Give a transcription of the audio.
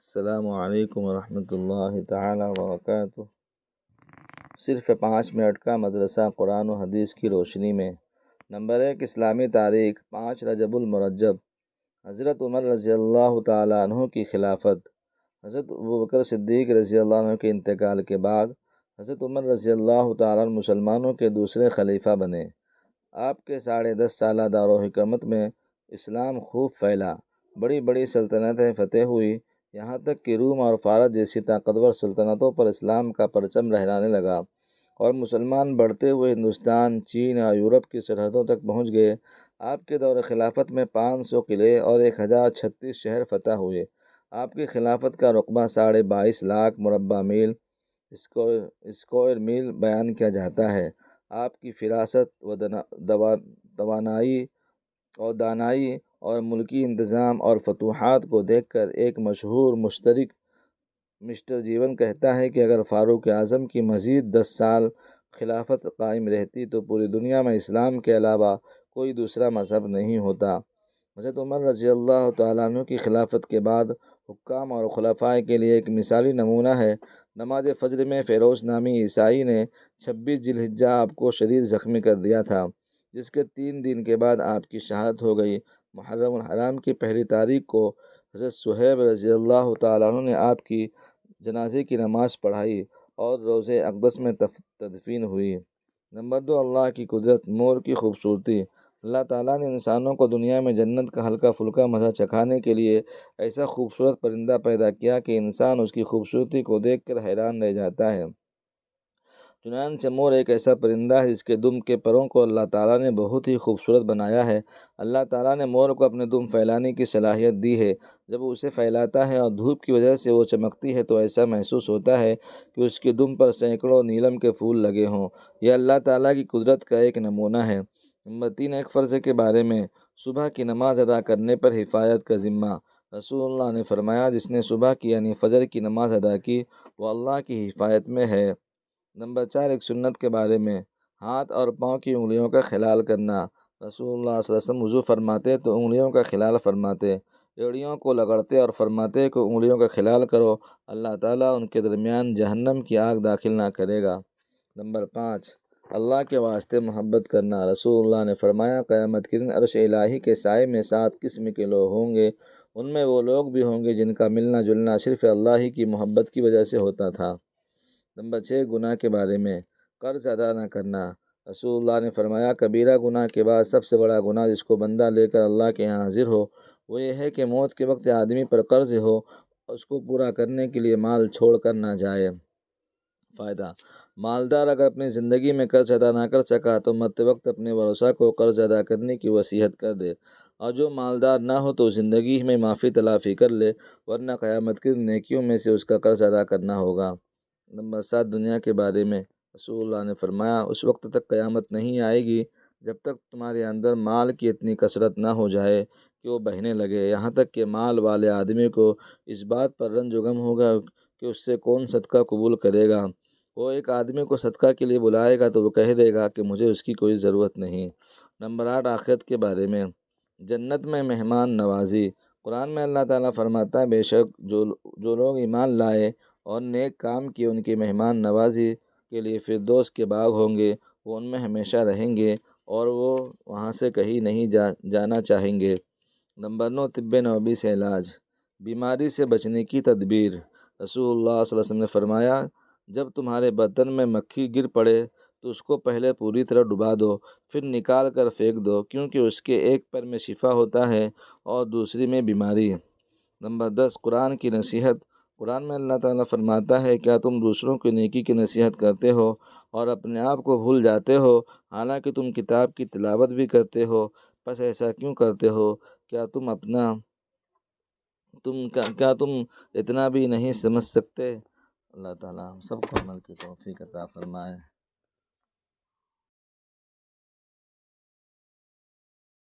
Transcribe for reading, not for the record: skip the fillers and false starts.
السلام علیکم ورحمۃ اللہ تعالیٰ وبرکاتہ۔ صرف 5 منٹ کا مدرسہ قرآن و حدیث کی روشنی میں۔ نمبر 1، اسلامی تاریخ 5 رجب المرجب۔ حضرت عمر رضی اللہ تعالیٰ عنہ کی خلافت۔ حضرت ابوبکر صدیق رضی اللہ عنہ کے انتقال کے بعد حضرت عمر رضی اللہ تعالیٰ عنہ مسلمانوں کے دوسرے خلیفہ بنے۔ آپ کے 10.5 سالہ دار و حکومت میں اسلام خوب پھیلا، بڑی بڑی سلطنتیں فتح ہوئی، یہاں تک کہ روم اور فارس جیسی طاقتور سلطنتوں پر اسلام کا پرچم لہرانے لگا اور مسلمان بڑھتے ہوئے ہندوستان، چین اور یورپ کی سرحدوں تک پہنچ گئے۔ آپ کے دور خلافت میں 500 قلعے اور 1036 شہر فتح ہوئے۔ آپ کی خلافت کا رقبہ 22.5 لاکھ مربع میل اسکوائر میل بیان کیا جاتا ہے۔ آپ کی فراست و دانائی اور ملکی انتظام اور فتوحات کو دیکھ کر ایک مشہور مشترک مسٹر جیون کہتا ہے کہ اگر فاروق اعظم کی مزید 10 سال خلافت قائم رہتی تو پوری دنیا میں اسلام کے علاوہ کوئی دوسرا مذہب نہیں ہوتا۔ حضرت عمر رضی اللہ تعالیٰ عنہ کی خلافت کے بعد حکام اور خلفاء کے لیے ایک مثالی نمونہ ہے۔ نماز فجر میں فیروز نامی عیسائی نے 26 ذی الحجہ آپ کو شدید زخمی کر دیا تھا، جس کے 3 دن کے بعد آپ کی شہادت ہو گئی۔ محرم الحرام کی پہلی تاریخ کو حضرت صہیب رضی اللہ تعالیٰ عنہ نے آپ کی جنازے کی نماز پڑھائی اور روضہ اقدس میں تدفین ہوئی۔ نمبر 2، اللہ کی قدرت، مور کی خوبصورتی۔ اللہ تعالیٰ نے انسانوں کو دنیا میں جنت کا ہلکا پھلکا مزہ چکھانے کے لیے ایسا خوبصورت پرندہ پیدا کیا کہ انسان اس کی خوبصورتی کو دیکھ کر حیران رہ جاتا ہے۔ چنانچہ مور ایک ایسا پرندہ ہے جس کے دم کے پروں کو اللہ تعالیٰ نے بہت ہی خوبصورت بنایا ہے۔ اللہ تعالیٰ نے مور کو اپنے دم پھیلانے کی صلاحیت دی ہے۔ جب وہ اسے پھیلاتا ہے اور دھوپ کی وجہ سے وہ چمکتی ہے تو ایسا محسوس ہوتا ہے کہ اس کے دم پر سینکڑوں نیلم کے پھول لگے ہوں۔ یہ اللہ تعالیٰ کی قدرت کا ایک نمونہ ہے۔ نمبر 3، ایک فرض کے بارے میں۔ صبح کی نماز ادا کرنے پر حفاظت کا ذمہ۔ رسول اللہ نے فرمایا، جس نے صبح کی یعنی فجر کی نماز ادا کی وہ اللہ کی حفاظت میں ہے۔ نمبر 4، ایک سنت کے بارے میں۔ ہاتھ اور پاؤں کی انگلیوں کا خلال کرنا۔ رسول اللہ صلی اللہ علیہ وسلم وضو فرماتے تو انگلیوں کا خلال فرماتے، ایڑیوں کو رگڑتے اور فرماتے کہ انگلیوں کا خلال کرو، اللہ تعالیٰ ان کے درمیان جہنم کی آگ داخل نہ کرے گا۔ نمبر 5، اللہ کے واسطے محبت کرنا۔ رسول اللہ نے فرمایا، قیامت کے دن عرش الہی کے سائے میں 7 قسم کے لوگ ہوں گے، ان میں وہ لوگ بھی ہوں گے جن کا ملنا جلنا صرف اللہ ہی کی محبت کی وجہ سے ہوتا تھا۔ نمبر 6، گناہ کے بارے میں۔ قرض ادا نہ کرنا۔ رسول اللہ نے فرمایا، کبیرہ گناہ کے بعد سب سے بڑا گناہ جس کو بندہ لے کر اللہ کے یہاں حاضر ہو وہ یہ ہے کہ موت کے وقت آدمی پر قرض ہو اور اس کو پورا کرنے کے لیے مال چھوڑ کر نہ جائے۔ فائدہ، مالدار اگر اپنی زندگی میں قرض ادا نہ کر سکا تو مرتے وقت اپنے ورثاء کو قرض ادا کرنے کی وصیت کر دے، اور جو مالدار نہ ہو تو زندگی میں معافی تلافی کر لے، ورنہ قیامت کی نیکیوں میں سے اس کا قرض ادا کرنا ہوگا۔ نمبر 7، دنیا کے بارے میں۔ رسول اللہ نے فرمایا، اس وقت تک قیامت نہیں آئے گی جب تک تمہارے اندر مال کی اتنی کثرت نہ ہو جائے کہ وہ بہنے لگے، یہاں تک کہ مال والے آدمی کو اس بات پر رنج و غم ہوگا کہ اس سے کون صدقہ قبول کرے گا۔ وہ ایک آدمی کو صدقہ کے لیے بلائے گا تو وہ کہہ دے گا کہ مجھے اس کی کوئی ضرورت نہیں۔ نمبر 8، آخرت کے بارے میں۔ جنت میں مہمان نوازی۔ قرآن میں اللہ تعالیٰ فرماتا ہے، بے شک جو لوگ ایمان لائے اور نیک کام کیے ان کی مہمان نوازی کے لیے فردوس کے باغ ہوں گے، وہ ان میں ہمیشہ رہیں گے اور وہ وہاں سے کہیں نہیں جانا چاہیں گے۔ نمبر 9، طب نبوی سے علاج۔ بیماری سے بچنے کی تدبیر۔ رسول اللہ صلی اللہ علیہ وسلم نے فرمایا، جب تمہارے برتن میں مکھی گر پڑے تو اس کو پہلے پوری طرح ڈبا دو، پھر نکال کر پھینک دو، کیونکہ اس کے ایک پر میں شفا ہوتا ہے اور دوسری میں بیماری۔ نمبر 10، قرآن کی نصیحت۔ قرآن میں اللہ تعالیٰ فرماتا ہے، کیا تم دوسروں کی نیکی کی نصیحت کرتے ہو اور اپنے آپ کو بھول جاتے ہو، حالانکہ تم کتاب کی تلاوت بھی کرتے ہو؟ پس ایسا کیوں کرتے ہو؟ کیا تم اتنا بھی نہیں سمجھ سکتے؟ اللہ تعالیٰ ہم سب کو عمل کی توفیق عطا فرمائے۔